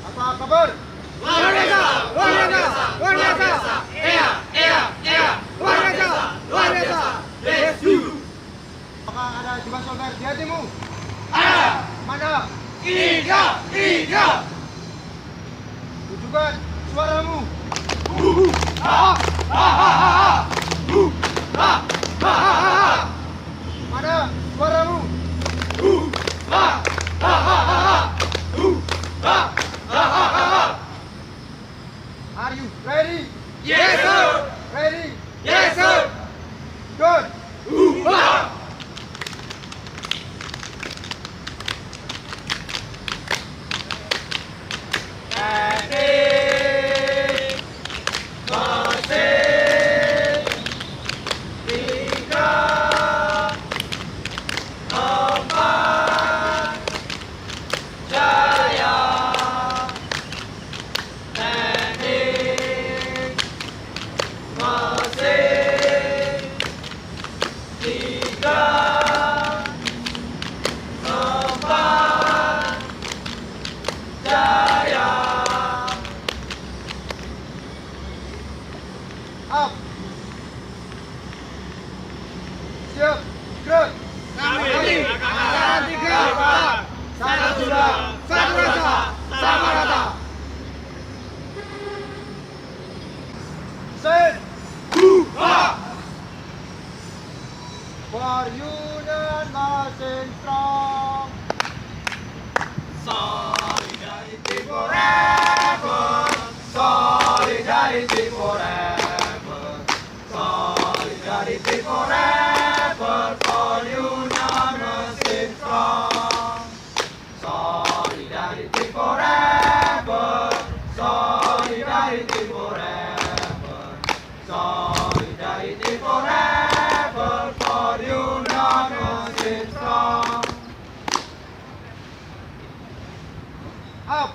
Apa kabar? Luar biasa, luar biasa, luar biasa. Luar biasa, luar biasa. Yes, you. Apakah ada jiwa solder di hatimu? Ada. Mana? Tiga. Tunjukkan suaramu. Mana suaramu? Are you ready? Yes, sir. Ready? Yes, sir. Good. Up. Siap. Gerak. Kami akan tiga. Satu sudah. Satu rasa. Sama rata. Set. For union marching strong. Solidarity forever. Solidarity forever. Solidarity forever. For union marching strong. Solidarity forever. Solidarity forever. Solidarity forever. For union marching strong. Up.